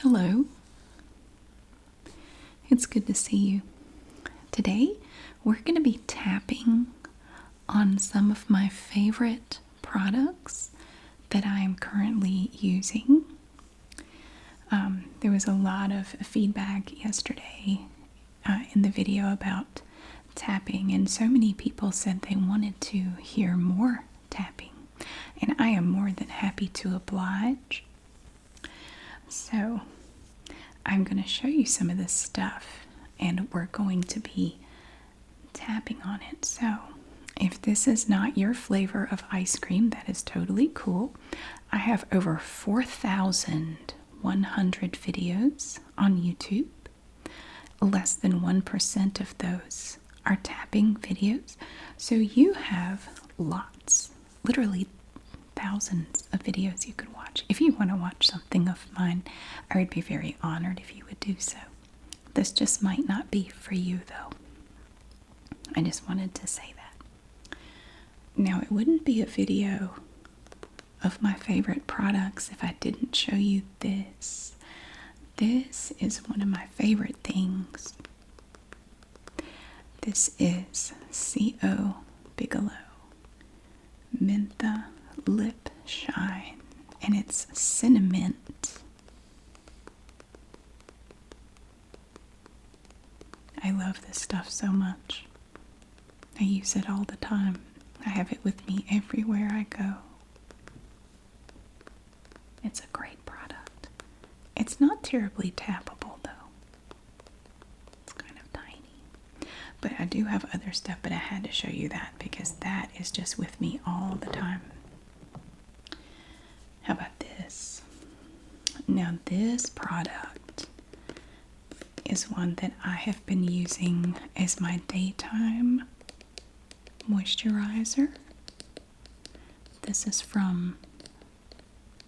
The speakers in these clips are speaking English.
Hello. It's good to see you. Today, we're going to be tapping on some of my favorite products that I am currently using. There was a lot of feedback yesterday in the video about tapping, and so many people said they wanted to hear more tapping, and I am more than happy to oblige. So, I'm going to show you some of this stuff, and we're going to be tapping on it. So, if this is not your flavor of ice cream, that is totally cool. I have over 4,100 videos on YouTube. Less than 1% of those are tapping videos. So you have lots, literally thousands of videos you could watch. If you want to watch something of mine, I would be very honored if you would do so. This just might not be for you, though. I just wanted to say that. Now, it wouldn't be a video of my favorite products if I didn't show you this. This is one of my favorite things. This is C.O. Bigelow Mentha Lip Shine, and it's cinnamon. I love this stuff so much. I use it all the time. I have it with me everywhere I go. It's a great product. It's not terribly tappable, though. It's kind of tiny. But I do have other stuff, but I had to show you that because that is just with me all the time. How about this? Now, this product is one that I have been using as my daytime moisturizer. This is from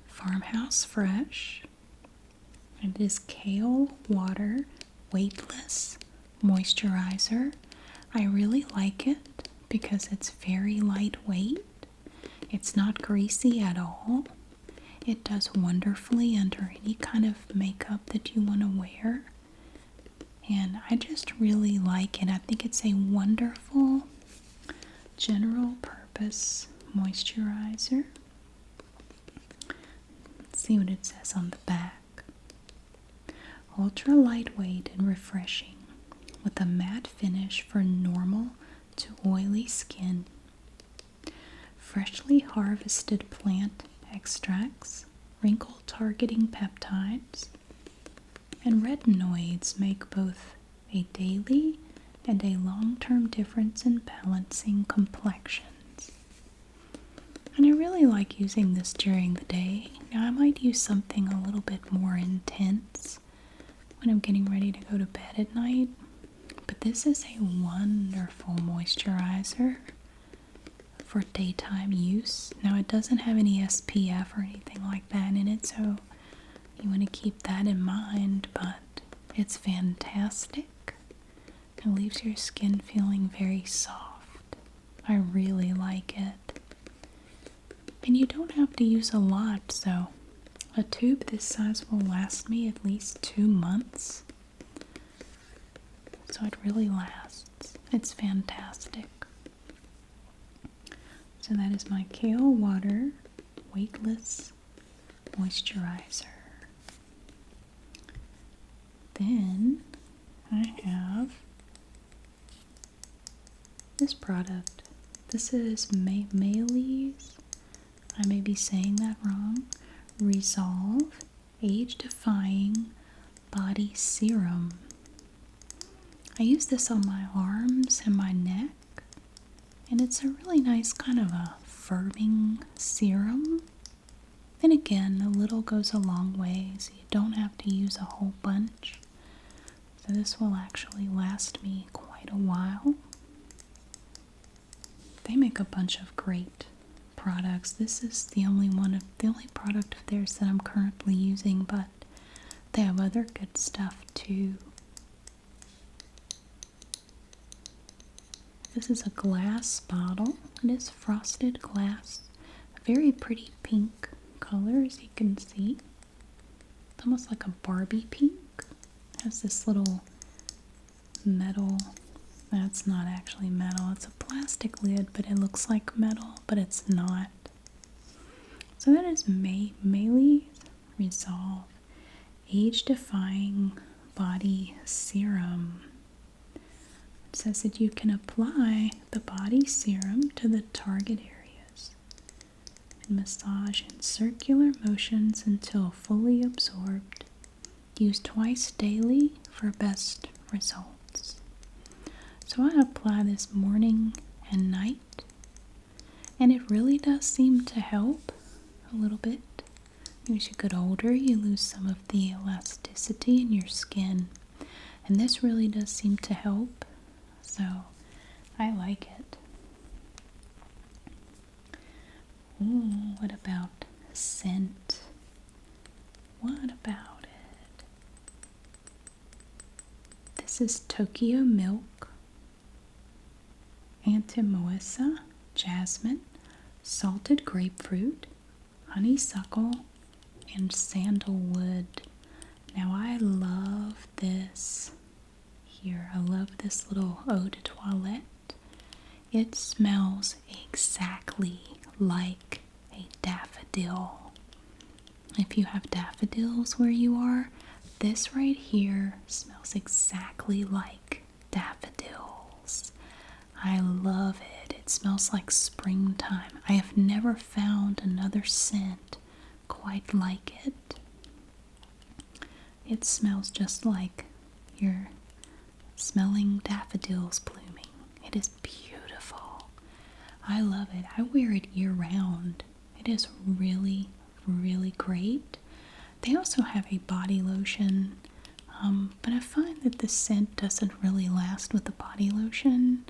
Farmhouse Fresh. It is Kale Water Weightless Moisturizer. I really like it because it's very lightweight. It's not greasy at all. It does wonderfully under any kind of makeup that you want to wear. And I just really like it. I think it's a wonderful general purpose moisturizer. Let's see what it says on the back. Ultra lightweight and refreshing with a matte finish for normal to oily skin. Freshly harvested plant extracts, wrinkle targeting peptides, and retinoids make both a daily and a long-term difference in balancing complexions. And I really like using this during the day. Now, I might use something a little bit more intense when I'm getting ready to go to bed at night, but this is a wonderful moisturizer for daytime use. Now, it doesn't have any SPF or anything like that in it, so you want to keep that in mind, but it's fantastic. It leaves your skin feeling very soft. I really like it. And you don't have to use a lot, so a tube this size will last me at least 2 months. So it really lasts. It's fantastic. So that is my Kale Water Weightless Moisturizer. Then I have this product. This is Maylee's, I may be saying that wrong, Resolve Age Defying Body Serum. I use this on my arms and my neck, and it's a really nice kind of a firming serum. And again, a little goes a long way, so you don't have to use a whole bunch. So this will actually last me quite a while. They make a bunch of great products. This is the only product of theirs that I'm currently using, but they have other good stuff too. This is a glass bottle. It is frosted glass. A very pretty pink color, as you can see. It's almost like a Barbie pink. It has this little metal. That's not actually metal. It's a plastic lid, but it looks like metal, but it's not. So that is Maylee Resolve Age-Defying Body Serum. It says that you can apply the body serum to the target areas and massage in circular motions until fully absorbed. Use twice daily for best results. So I apply this morning and night, and it really does seem to help a little bit. As you get older, you lose some of the elasticity in your skin, and this really does seem to help, so I like it. Ooh, what about scent? What about it? This is Tokyo Milk, Antimimosa, Jasmine, Salted Grapefruit, Honeysuckle, and Sandalwood. Now I love this here. I love this little eau de toilette. It smells exactly like a daffodil. If you have daffodils where you are, this right here smells exactly like daffodils. I love it. It smells like springtime. I have never found another scent quite like it. It smells just like you're smelling daffodils blooming. It is beautiful. I love it. I wear it year round. It is really, really great. They also have a body lotion, but I find that the scent doesn't really last with the body lotion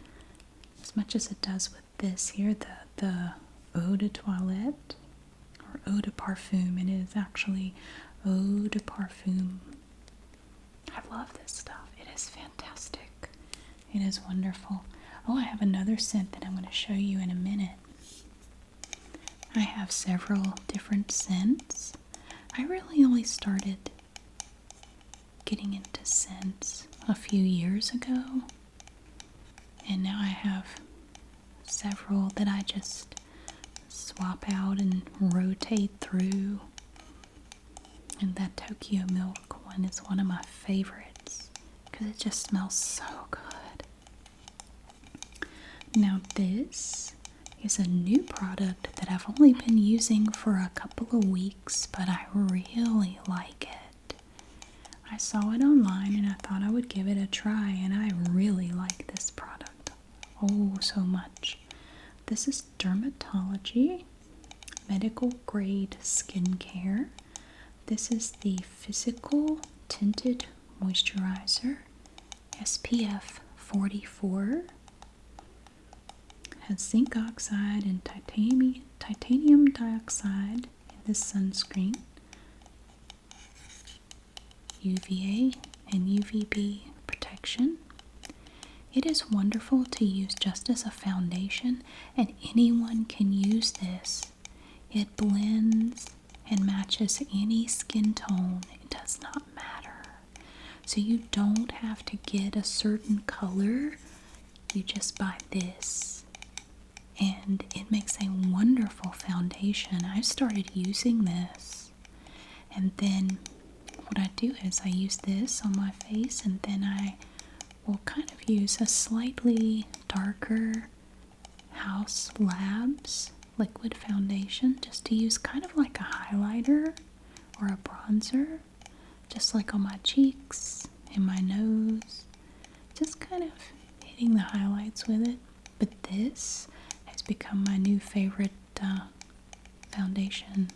as much as it does with this here, the eau de toilette, or eau de parfum. It is actually eau de parfum. I love this stuff. It is fantastic. It is wonderful. Oh, I have another scent that I'm going to show you in a minute. I have several different scents. I really only started getting into scents a few years ago, and now I have several that I just swap out and rotate through. And that Tokyo Milk one is one of my favorites because it just smells so good. Now this is a new product that I've only been using for a couple of weeks, but I really like it. I saw it online and I thought I would give it a try, and I really like this product. Oh, so much. This is Dermatology Medical Grade Skincare. This is the Physical Tinted Moisturizer, SPF 44. Has zinc oxide and titanium dioxide in this sunscreen. UVA and UVB protection. It is wonderful to use just as a foundation, and anyone can use this. It blends and matches any skin tone. It does not matter. So you don't have to get a certain color. You just buy this, and it makes a wonderful foundation. I started using this, and then what I do is I use this on my face, and then I will kind of use a slightly darker House Labs liquid foundation just to use kind of like a highlighter or a bronzer, just like on my cheeks and my nose, just kind of hitting the highlights with it. But this has become my new favorite foundation.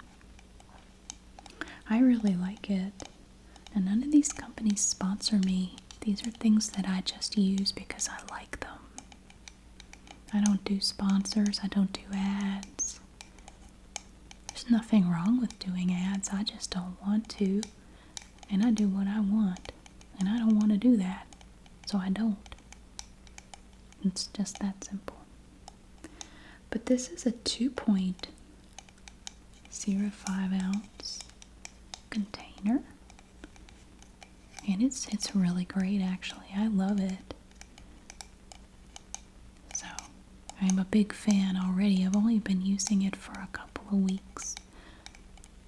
I really like it, and none of these companies sponsor me. These are things that I just use because I like them. I don't do sponsors. I don't do ads. There's nothing wrong with doing ads. I just don't want to. And I do what I want. And I don't want to do that. So I don't. It's just that simple. But this is a 2.05 ounce container. And it's really great actually. I love it. So I'm a big fan already. I've only been using it for a couple of weeks,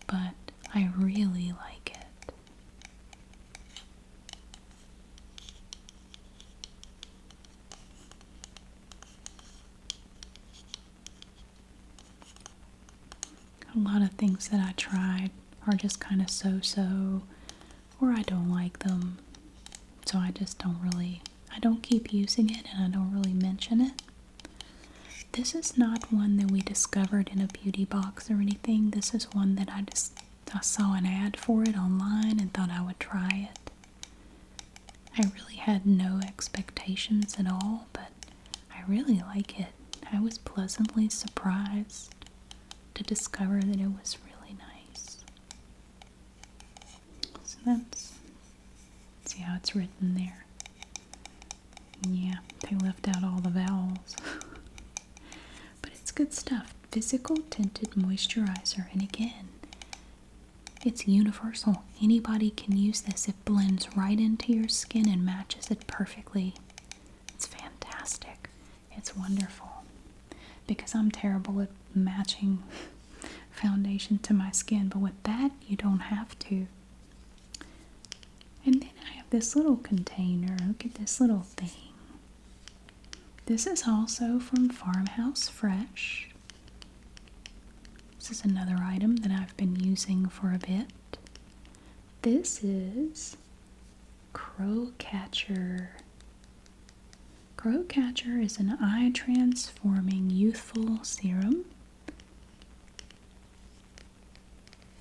but I really like it. A lot of things that I tried are just kind of so-so, or I don't like them. So I just I don't keep using it and I don't really mention it. This is not one that we discovered in a beauty box or anything. This is one that I saw an ad for it online and thought I would try it. I really had no expectations at all, but I really like it. I was pleasantly surprised to discover that it was really nice. So let's see how it's written there. Yeah, they left out all the vowels. But it's good stuff. Physical tinted moisturizer. And again, it's universal. Anybody can use this. It blends right into your skin and matches it perfectly. It's fantastic. It's wonderful. Because I'm terrible at matching foundation to my skin. But with that, you don't have to. And then I have this little container. Look at this little thing. This is also from Farmhouse Fresh. This is another item that I've been using for a bit. This is Crow Catcher. Crow Catcher is an eye transforming youthful serum.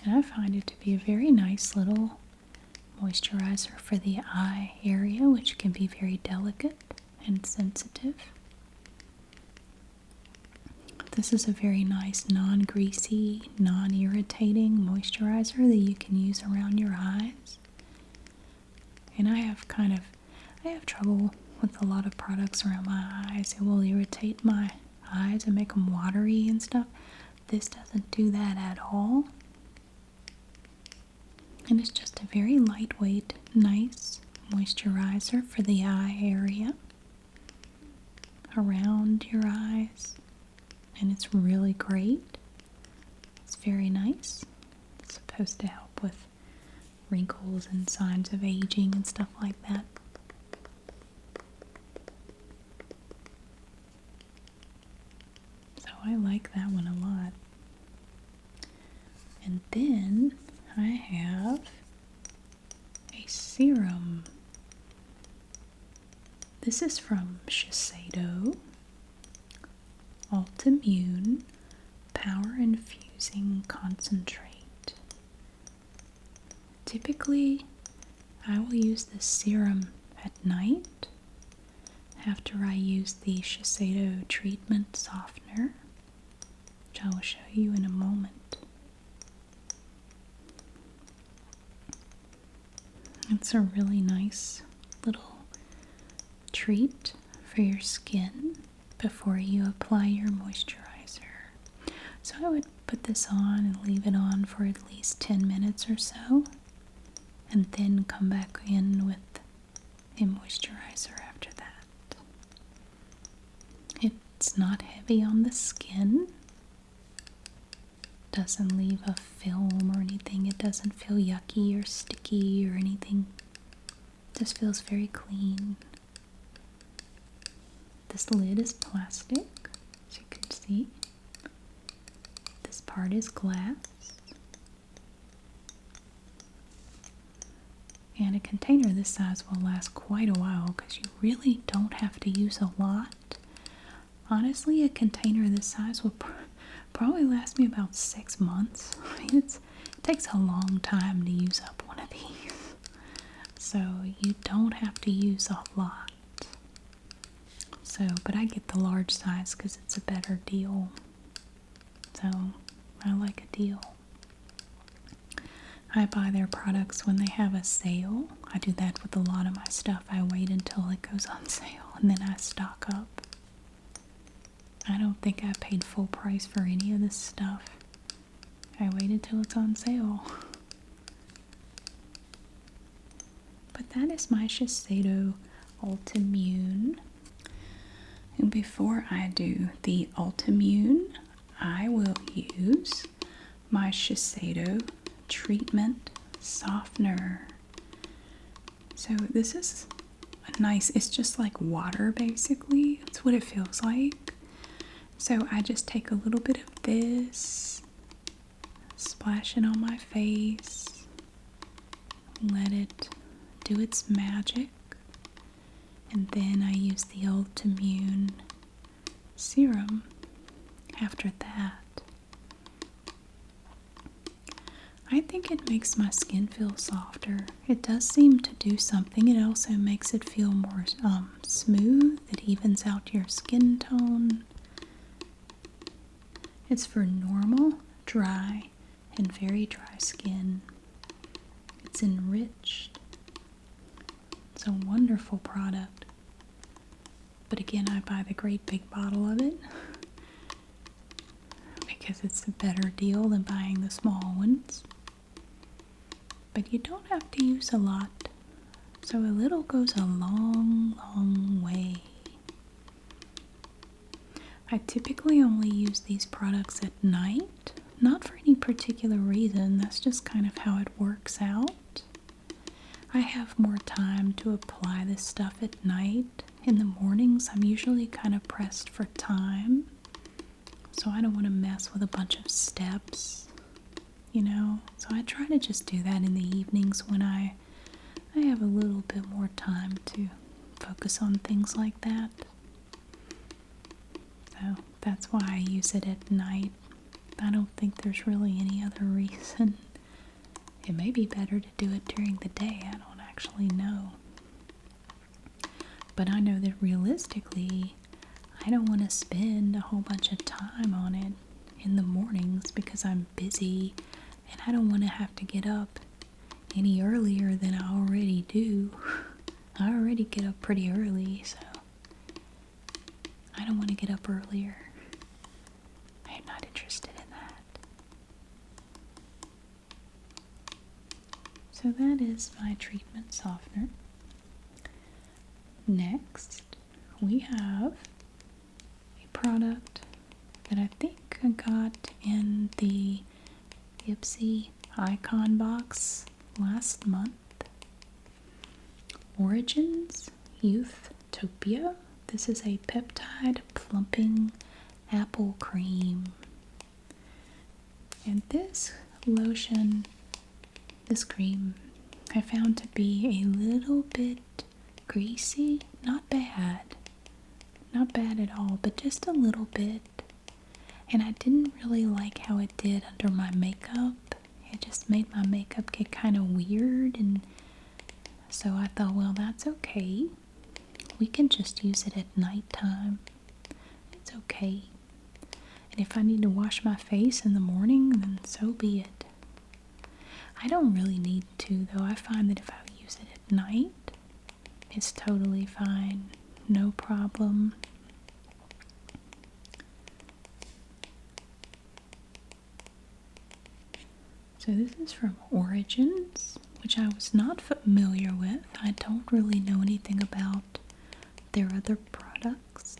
And I find it to be a very nice little moisturizer for the eye area, which can be very delicate and sensitive. This is a very nice non-greasy, non-irritating moisturizer that you can use around your eyes. And I have trouble with a lot of products around my eyes. It will irritate my eyes and make them watery and stuff. This doesn't do that at all. And it's just a very lightweight, nice moisturizer for the eye area, around your eyes. And it's really great. It's very nice. It's supposed to help with wrinkles and signs of aging and stuff like that. So I like that one a lot. And then I have a serum. This is from Shiseido. Ultimmune Power Infusing Concentrate. Typically, I will use this serum at night after I use the Shiseido Treatment Softener, which I will show you in a moment. It's a really nice little treat for your skin before you apply your moisturizer. So I would put this on and leave it on for at least 10 minutes or so, and then come back in with a moisturizer after that. It's not heavy on the skin. Doesn't leave a film or anything. It doesn't feel yucky or sticky or anything. It just feels very clean. This lid is plastic, as you can see. This part is glass. And a container this size will last quite a while because you really don't have to use a lot. Honestly, a container this size will probably last me about 6 months. I mean, it takes a long time to use up one of these. So you don't have to use a lot. So, but I get the large size because it's a better deal. So, I like a deal. I buy their products when they have a sale. I do that with a lot of my stuff. I wait until it goes on sale and then I stock up. I don't think I paid full price for any of this stuff. I waited till it's on sale. But that is my Shiseido Ultimune. And before I do the Ultimune, I will use my Shiseido Treatment Softener. So this is nice, it's just like water basically. That's what it feels like. So I just take a little bit of this, splash it on my face, let it do its magic, and then I use the Ultimune serum after that. I think it makes my skin feel softer. It does seem to do something. It also makes it feel more smooth. It evens out your skin tone. It's for normal, dry, and very dry skin. It's enriched. It's a wonderful product. But again, I buy the great big bottle of it because it's a better deal than buying the small ones. But you don't have to use a lot, so a little goes a long, long way. I typically only use these products at night, not for any particular reason, that's just kind of how it works out. I have more time to apply this stuff at night. In the mornings, I'm usually kind of pressed for time, so I don't want to mess with a bunch of steps, you know. So I try to just do that in the evenings when I have a little bit more time to focus on things like that. So that's why I use it at night. I don't think there's really any other reason. It may be better to do it during the day, I don't actually know. But I know that realistically, I don't want to spend a whole bunch of time on it in the mornings because I'm busy and I don't want to have to get up any earlier than I already do. I already get up pretty early, so I don't want to get up earlier. I am not interested in that. So that is my treatment softener. Next, we have a product that I think I got in the Ipsy Icon box last month. Origins Youthtopia. This is a peptide plumping apple cream. And this lotion, this cream, I found to be a little bit greasy. Not bad. Not bad at all, but just a little bit. And I didn't really like how it did under my makeup. It just made my makeup get kind of weird, and so I thought, well, that's okay. We can just use it at nighttime. It's okay. And if I need to wash my face in the morning, then so be it. I don't really need to, though. I find that if I use it at night, it's totally fine. No problem. So this is from Origins, which I was not familiar with. I don't really know anything about their other products.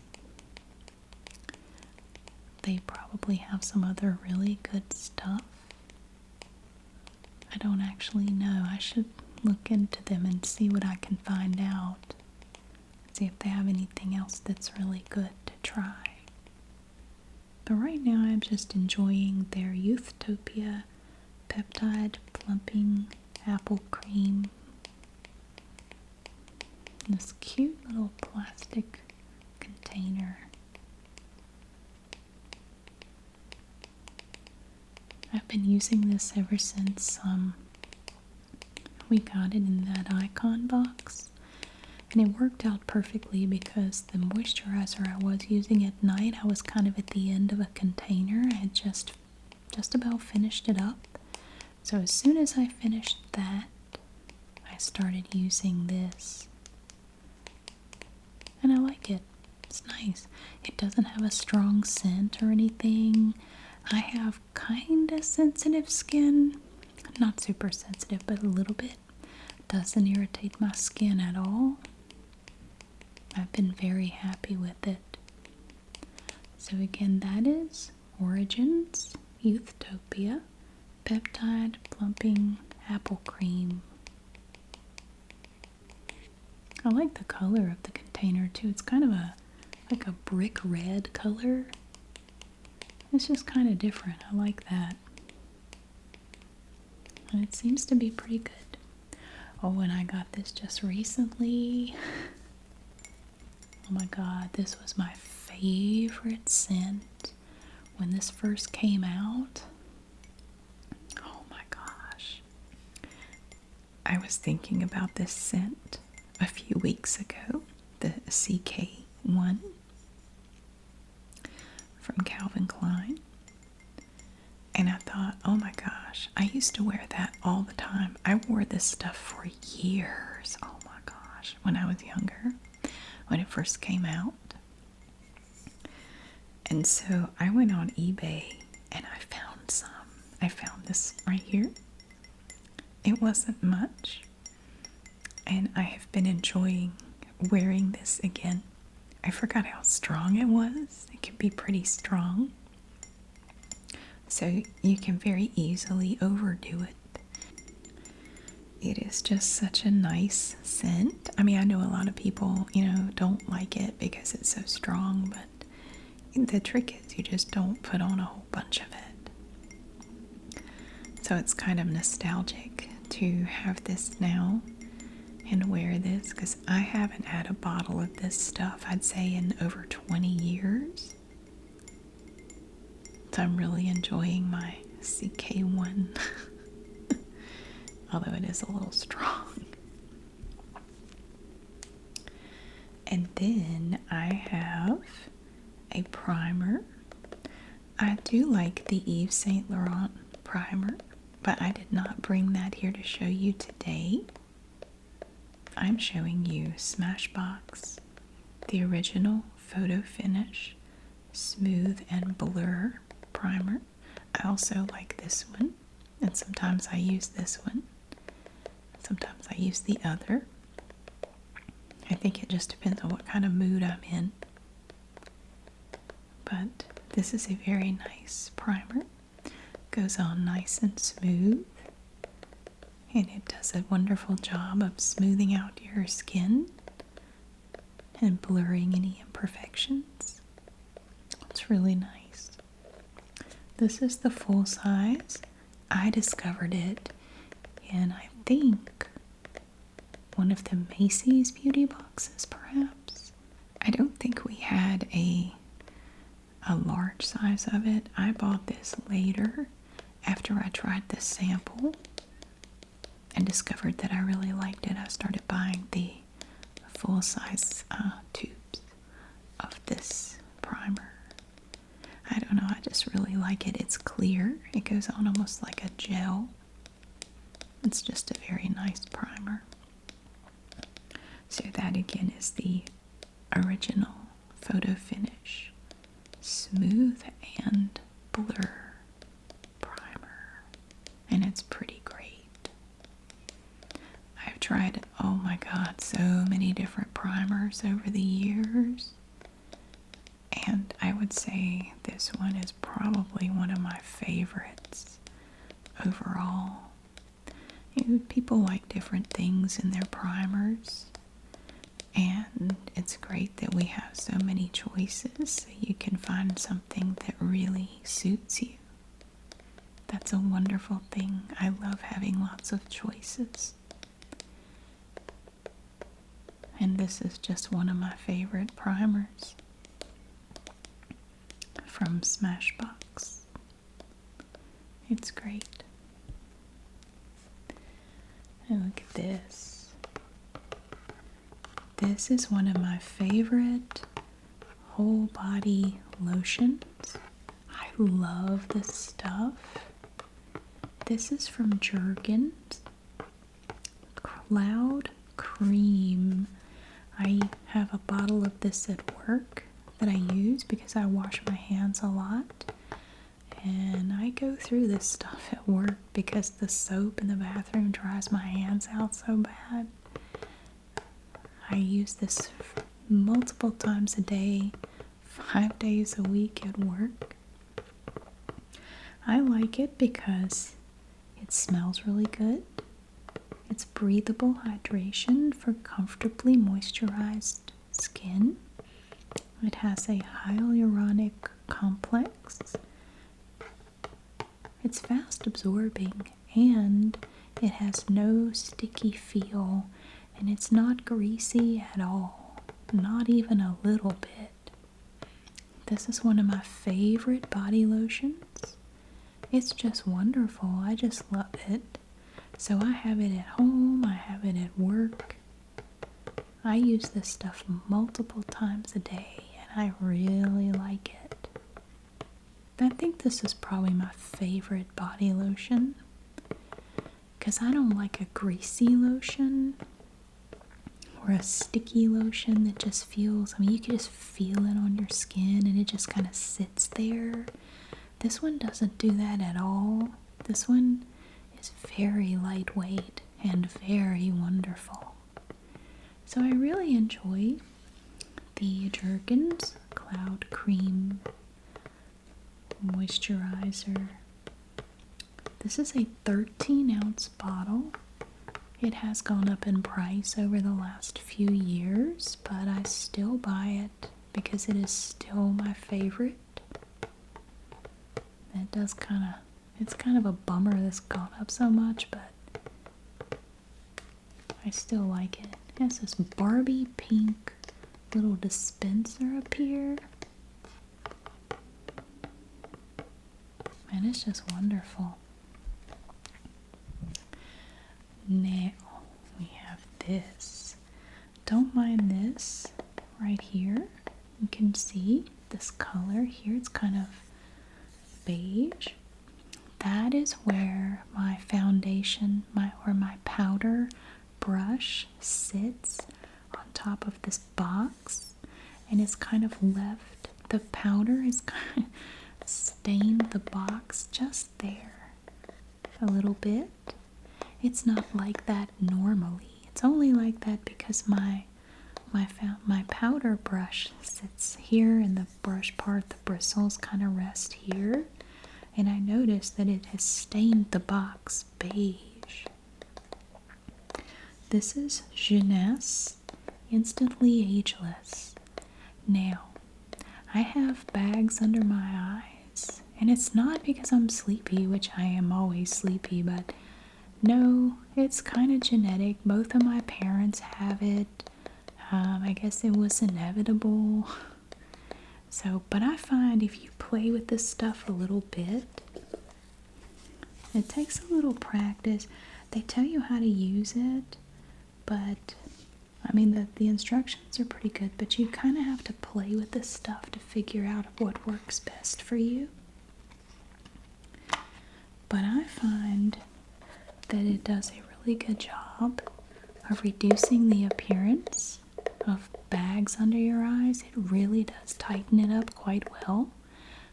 They probably have some other really good stuff. I don't actually know. I should look into them and see what I can find out. See if they have anything else that's really good to try. But right now I'm just enjoying their Youthtopia peptide plumping apple cream. This cute little plastic container. I've been using this ever since we got it in that Icon box, and it worked out perfectly because the moisturizer I was using at night, I was kind of at the end of a container. I had just about finished it up. So as soon as I finished that, I started using this. And I like it. It's nice. It doesn't have a strong scent or anything. I have kind of sensitive skin. Not super sensitive, but a little bit. Doesn't irritate my skin at all. I've been very happy with it. So again, that is Origins Youthtopia Peptide Plumping Apple Cream. I like the color of the container too. It's kind of like a brick red color. It's just kind of different. I like that. And it seems to be pretty good. Oh, and I got this just recently. Oh my god, this was my favorite scent when this first came out. Oh my gosh. I was thinking about this scent a few weeks ago, the CK1 from Calvin Klein. And I thought, oh my gosh, I used to wear that all the time. I wore this stuff for years. Oh my gosh, when I was younger, when it first came out. And so I went on eBay and I found some. I found this right here. It wasn't much. And I have been enjoying wearing this again. I forgot how strong it was. It can be pretty strong. So you can very easily overdo it. It is just such a nice scent. I mean, I know a lot of people, don't like it because it's so strong, but the trick is you just don't put on a whole bunch of it. So it's kind of nostalgic to have this now and wear this, because I haven't had a bottle of this stuff, I'd say, in over 20 years. So I'm really enjoying my CK1, although it is a little strong. And then I have a primer. I do like the Yves Saint Laurent primer, but I did not bring that here to show you today. I'm showing you Smashbox, the original Photo Finish Smooth and Blur primer. I also like this one, and sometimes I use this one. Sometimes I use the other. I think it just depends on what kind of mood I'm in. But this is a very nice primer. Goes on nice and smooth. And it does a wonderful job of smoothing out your skin and blurring any imperfections. It's really nice. This is the full size. I discovered it in, I think, one of the Macy's beauty boxes, perhaps. I don't think we had a large size of it. I bought this later after I tried the sample and discovered that I really liked it. I started buying the full-size tubes of this primer. I don't know, I just really like it. It's clear. It goes on almost like a gel. It's just a very nice primer. So that again is the original Photo Finish Smooth and Blur primer. And it's pretty great. I've tried, oh my god, so many different primers over the years. And I would say this one is probably one of my favorites overall. People like different things in their primers. And it's great that we have so many choices, so you can find something that really suits you. That's a wonderful thing. I love having lots of choices. And this is just one of my favorite primers from Smashbox. It's great. And look at this. This is one of my favorite whole body lotions. I love this stuff. This is from Jergens. Cloud Cream. I have a bottle of this at work that I use because I wash my hands a lot. And I go through this stuff at work because the soap in the bathroom dries my hands out so bad. I use this multiple times a day, 5 days a week at work. I like it because it smells really good. It's breathable hydration for comfortably moisturized skin. It has a hyaluronic complex. It's fast absorbing and it has no sticky feel, and it's not greasy at all, not even a little bit. This is one of my favorite body lotions. It's just wonderful. I just love it. So I have it at home, I have it at work. I use this stuff multiple times a day and I really like it. I think this is probably my favorite body lotion because I don't like a greasy lotion or a sticky lotion that just feels, you can just feel it on your skin and it just kind of sits there. This one doesn't do that at all. This one is very lightweight and very wonderful. So I really enjoy the Jergens Cloud Cream Moisturizer. This is a 13-ounce bottle. It has gone up in price over the last few years, but I still buy it because it is still my favorite. It's kind of a bummer this gone up so much, but I still like it. It has this Barbie pink little dispenser up here. And it's just wonderful. Now we have this. Don't mind this right here. You can see this color here. It's kind of beige. That is where my foundation, my powder brush sits on top of this box, and it's kind of left, the powder is kind of stained the box just there a little bit. It's not like that normally. It's only like that because my powder brush sits here and the brush part, the bristles kind of rest here, and I noticed that it has stained the box beige. This is Jeunesse Instantly Ageless. Now, I have bags under my eyes, and it's not because I'm sleepy, which I am always sleepy, but no, it's kind of genetic. Both of my parents have it. I guess it was inevitable. So, but I find if you play with this stuff a little bit, it takes a little practice. They tell you how to use it, but the instructions are pretty good, but you kind of have to play with this stuff to figure out what works best for you. But I find that it does a really good job of reducing the appearance of bags under your eyes. It really does tighten it up quite well.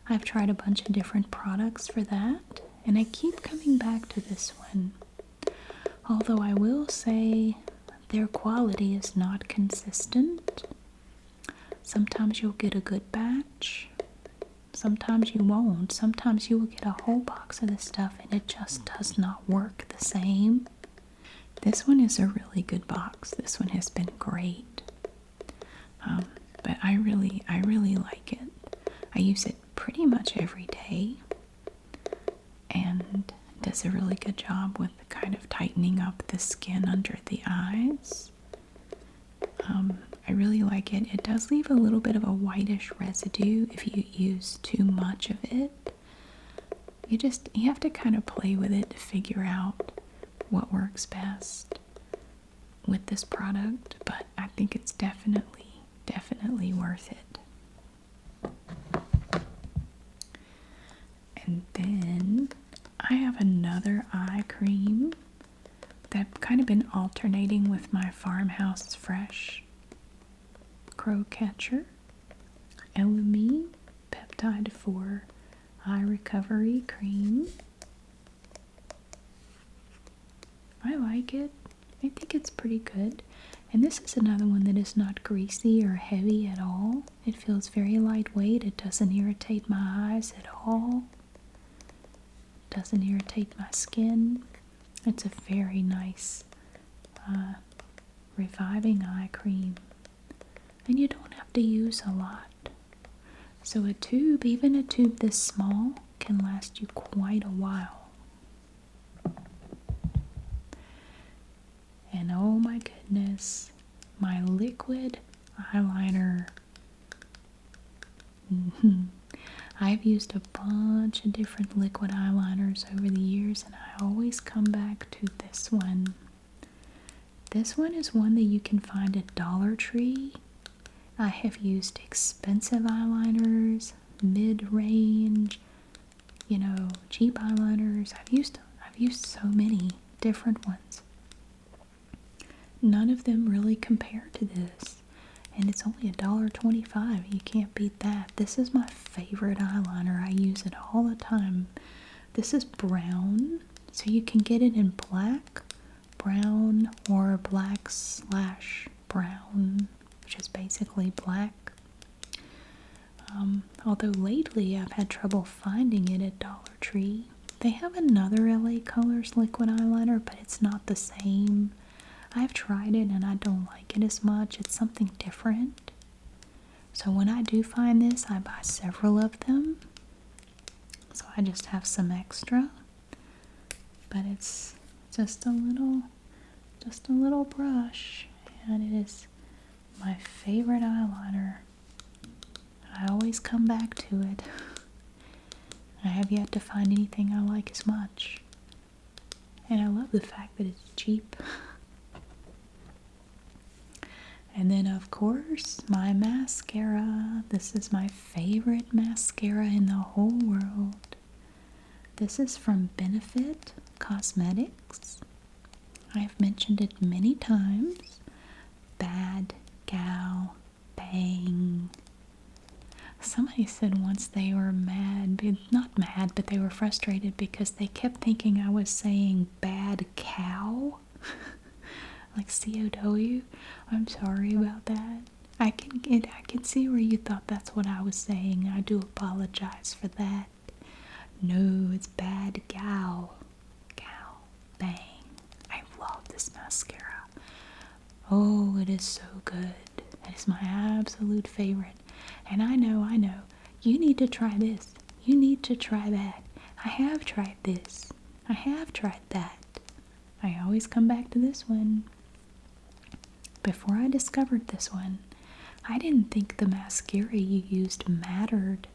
I've tried a bunch of different products for that, and I keep coming back to this one. Although I will say their quality is not consistent. Sometimes you'll get a good batch. Sometimes you won't. Sometimes you will get a whole box of this stuff and it just does not work the same. This one is a really good box. This one has been great. But I really like it. I use it pretty much every day, and it does a really good job with kind of tightening up the skin under the eyes. I really like it. It does leave a little bit of a whitish residue if you use too much of it. You have to kind of play with it to figure out what works best with this product, but I think it's definitely worth it. And then I have another eye cream that I've kind of been alternating with my Farmhouse Fresh Crow Catcher. LME peptide for eye recovery cream. I like it. I think it's pretty good. And this is another one that is not greasy or heavy at all. It feels very lightweight. It doesn't irritate my eyes at all. It doesn't irritate my skin. It's a very nice reviving eye cream. And you don't have to use a lot. So a tube, even a tube this small, can last you quite a while. And oh my goodness, my liquid eyeliner. I've used a bunch of different liquid eyeliners over the years, and I always come back to this one. This one is one that you can find at Dollar Tree. I have used expensive eyeliners, mid-range, cheap eyeliners. I've used so many different ones. None of them really compare to this. And it's only $1.25. You can't beat that. This is my favorite eyeliner. I use it all the time. This is brown, so you can get it in black, brown, or black/brown, which is basically black. Although lately I've had trouble finding it at Dollar Tree. They have another LA Colors liquid eyeliner, but it's not the same. I've tried it and I don't like it as much. It's something different. So when I do find this, I buy several of them. So I just have some extra. But it's just a little brush, and it is my favorite eyeliner. I always come back to it. I have yet to find anything I like as much. And I love the fact that it's cheap. And then, of course, my mascara. This is my favorite mascara in the whole world. This is from Benefit Cosmetics. I've mentioned it many times. Bad Gal Bang. Somebody said once they were not mad, but they were frustrated because they kept thinking I was saying bad cow. Like C-O-W. I'm sorry about that. I can see where you thought that's what I was saying. I do apologize for that. No, it's bad gal. Gal. Bang. I love this mascara. Oh, it is so good. It is my absolute favorite. And I know. You need to try this. You need to try that. I have tried this. I have tried that. I always come back to this one. Before I discovered this one, I didn't think the mascara you used mattered.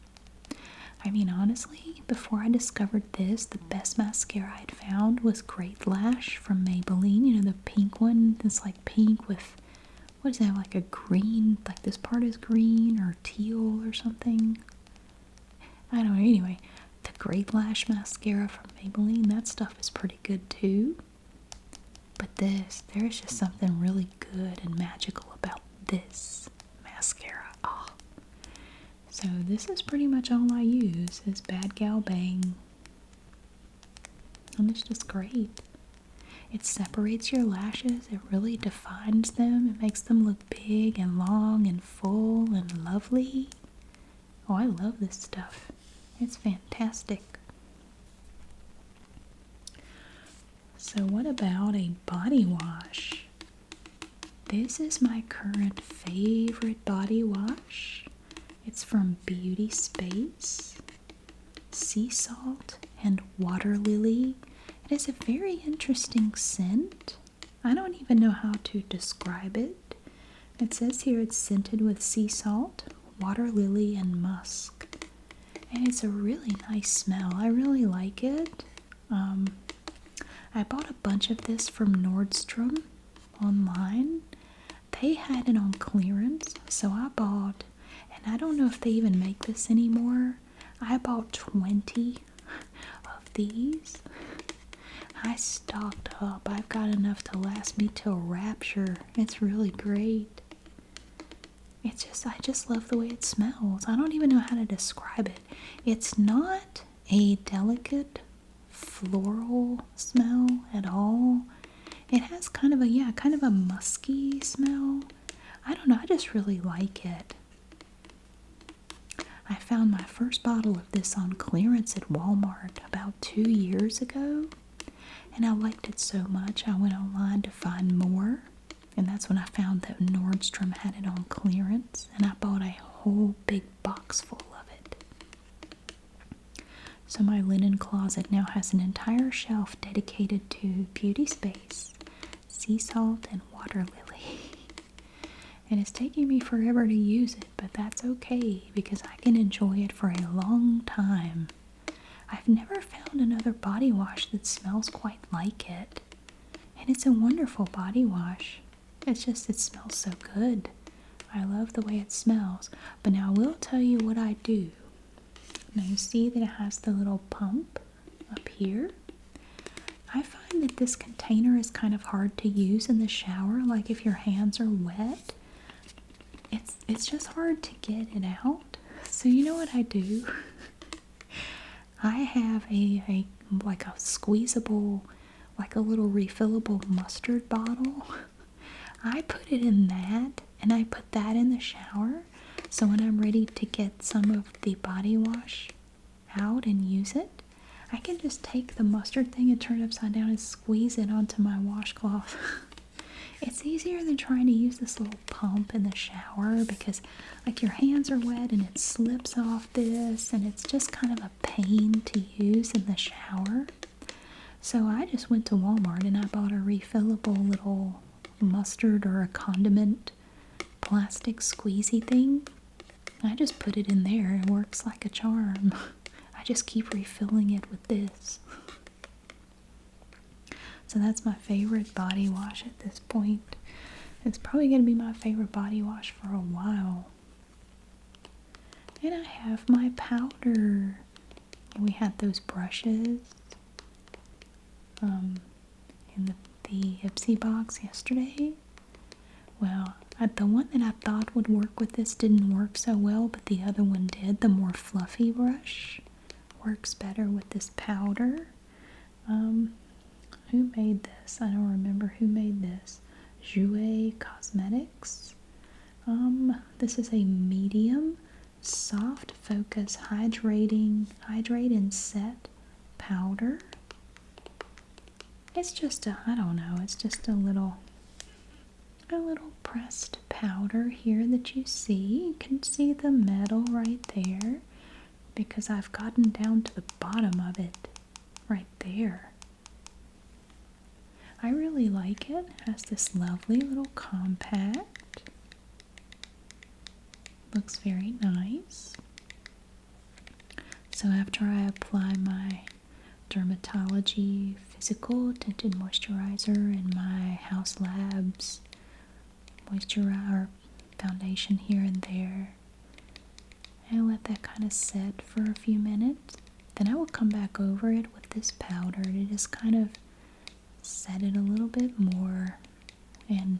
I mean, honestly, before I discovered this, the best mascara I'd found was Great Lash from Maybelline. You know, the pink one that's like pink with, what is that, like a green, like this part is green or teal or something. I don't know. Anyway, the Great Lash mascara from Maybelline, that stuff is pretty good too. But there's just something really good and magical about this mascara. Oh. So this is pretty much all I use is Bad Gal Bang. And it's just great. It separates your lashes. It really defines them. It makes them look big and long and full and lovely. Oh, I love this stuff. It's fantastic. So what about a body wash? This is my current favorite body wash. It's from Beauty Space, Sea Salt, and Water Lily. It has a very interesting scent. I don't even know how to describe it. It says here it's scented with sea salt, water lily, and musk. And it's a really nice smell. I really like it. I bought a bunch of this from Nordstrom online. They had it on clearance, so I bought, and I don't know if they even make this anymore. I bought 20 of these. I stocked up. I've got enough to last me till rapture. It's really great. I just love the way it smells. I don't even know how to describe it. It's not a delicate floral smell at all. It has kind of a musky smell. I don't know, I just really like it. I found my first bottle of this on clearance at Walmart about 2 years ago, and I liked it so much I went online to find more, and that's when I found that Nordstrom had it on clearance, and I bought a whole big box full of it. So my linen closet now has an entire shelf dedicated to Beauty Space, sea salt, and water lily. And it's taking me forever to use it, but that's okay because I can enjoy it for a long time. I've never found another body wash that smells quite like it. And it's a wonderful body wash. It smells so good. I love the way it smells. But now I will tell you what I do. Now you see that it has the little pump up here. I find that this container is kind of hard to use in the shower, like if your hands are wet. It's just hard to get it out. So you know what I do? I have a squeezable, like a little refillable mustard bottle. I put it in that, and I put that in the shower. So when I'm ready to get some of the body wash out and use it, I can just take the mustard thing and turn it upside down and squeeze it onto my washcloth. It's easier than trying to use this little pump in the shower because like your hands are wet and it slips off this, and it's just kind of a pain to use in the shower. So I just went to Walmart and I bought a refillable little mustard or a condiment plastic squeezy thing. I just put it in there. It works like a charm. I just keep refilling it with this. So that's my favorite body wash at this point. It's probably going to be my favorite body wash for a while. And I have my powder. And we had those brushes in the Ipsy box yesterday. Well, the one that I thought would work with this didn't work so well, but the other one did. The more fluffy brush works better with this powder. Who made this? I don't remember who made this. Jouer Cosmetics. This is a medium, soft focus hydrate and set powder. It's just I don't know, it's just a little pressed powder here that you see. You can see the metal right there because I've gotten down to the bottom of it right there. I really like it. It has this lovely little compact. Looks very nice. So after I apply my Dermatology Physical Tinted Moisturizer and my House Labs moisturizer foundation here and there, and let that kind of set for a few minutes, then I will come back over it with this powder to just kind of set it a little bit more, and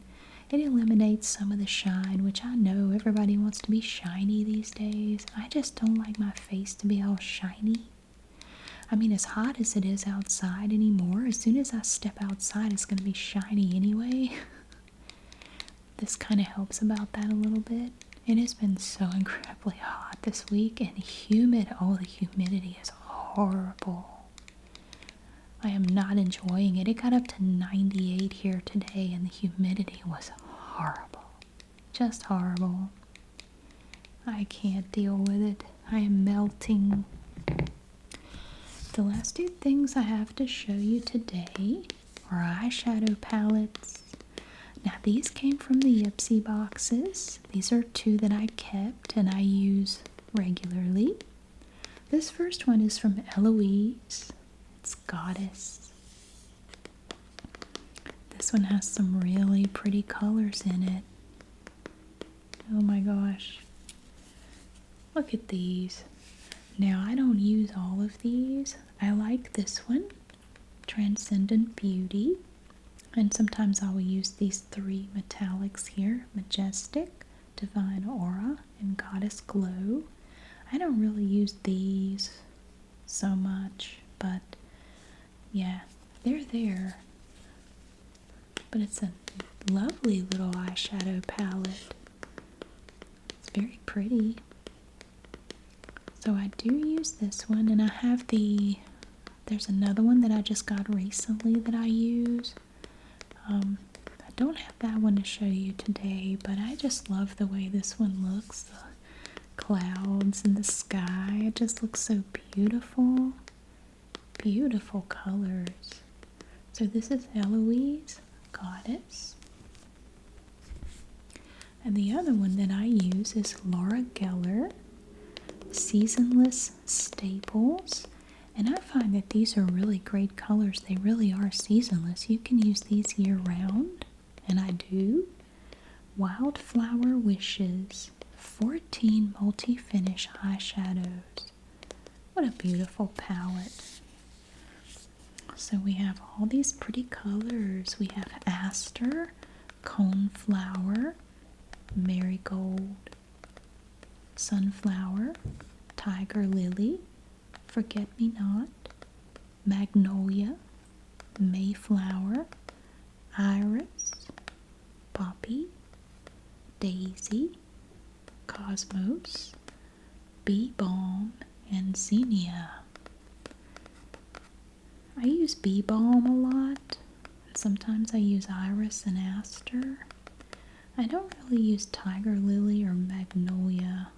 it eliminates some of the shine, which I know everybody wants to be shiny these days. I just don't like my face to be all shiny. I mean, as hot as it is outside anymore, as soon as I step outside it's going to be shiny anyway. This kind of helps about that a little bit. It has been so incredibly hot this week and humid. Oh, the humidity is horrible. I am not enjoying it. It got up to 98 here today and the humidity was horrible. Just horrible. I can't deal with it. I am melting. The last two things I have to show you today are eyeshadow palettes. Now these came from the Ipsy boxes. These are two that I kept and I use regularly. This first one is from Eloise. It's Goddess. This one has some really pretty colors in it. Oh my gosh. Look at these. Now I don't use all of these. I like this one, Transcendent Beauty. And sometimes I will use these three metallics here. Majestic, Divine Aura and Goddess Glow. I don't really use these so much, but yeah, they're there. But it's a lovely little eyeshadow palette. It's very pretty. So I do use this one, and I have there's another one that I just got recently that I use. I don't have that one to show you today, but I just love the way this one looks. The clouds and the sky, it just looks so beautiful. Beautiful colors. So this is Eloise, Goddess. And the other one that I use is Laura Geller, Seasonless Staples. And I find that these are really great colors. They really are seasonless. You can use these year round, and I do. Wildflower Wishes 14 multi-finish eyeshadows. What a beautiful palette. So we have all these pretty colors. We have Aster, Coneflower, Marigold, Sunflower, Tiger Lily, Forget-Me-Not, Magnolia, Mayflower, Iris, Poppy, Daisy, Cosmos, Bee Balm, and Zinnia. I use Bee Balm a lot. Sometimes I use Iris and Aster. I don't really use Tiger Lily or Magnolia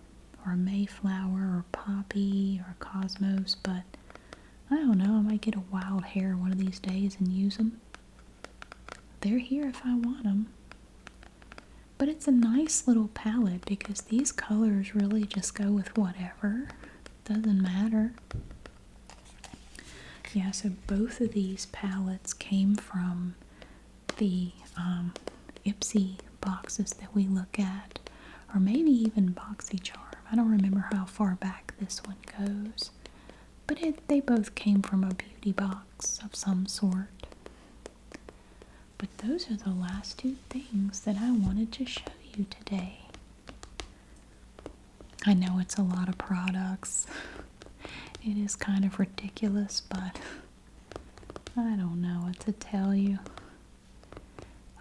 or Mayflower or Poppy or Cosmos, but I don't know, I might get a wild hair one of these days and use them. They're here if I want them. But it's a nice little palette because these colors really just go with whatever. Doesn't matter. Yeah, so both of these palettes came from the Ipsy boxes that we look at, or maybe even BoxyCharm. I don't remember how far back this one goes, but they both came from a beauty box of some sort. But those are the last two things that I wanted to show you today. I know it's a lot of products. It is kind of ridiculous, but I don't know what to tell you.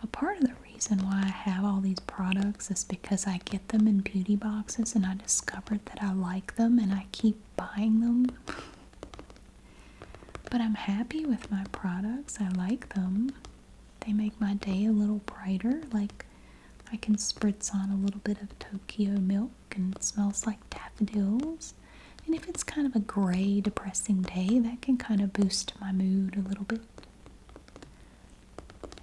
A part of the reason why I have all these products is because I get them in beauty boxes and I discovered that I like them and I keep buying them. But I'm happy with my products. I like them. They make my day a little brighter. Like, I can spritz on a little bit of Tokyo milk and it smells like daffodils. And if it's kind of a gray, depressing day, that can kind of boost my mood a little bit.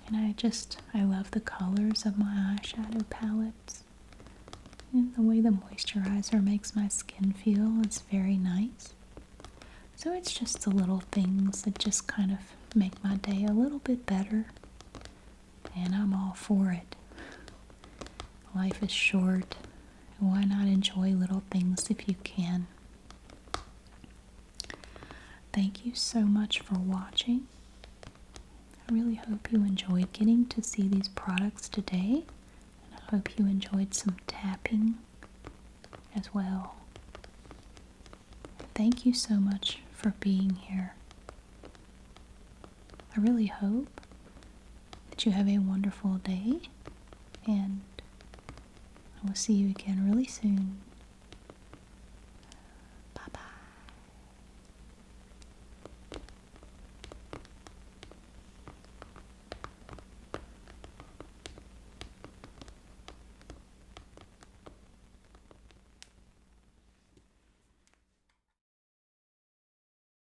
And I love the colors of my eyeshadow palettes. And the way the moisturizer makes my skin feel is very nice. So it's just the little things that just kind of make my day a little bit better. And I'm all for it. Life is short. Why not enjoy little things if you can? Thank you so much for watching. I really hope you enjoyed getting to see these products today. And I hope you enjoyed some tapping as well. Thank you so much for being here. I really hope that you have a wonderful day, and I will see you again really soon.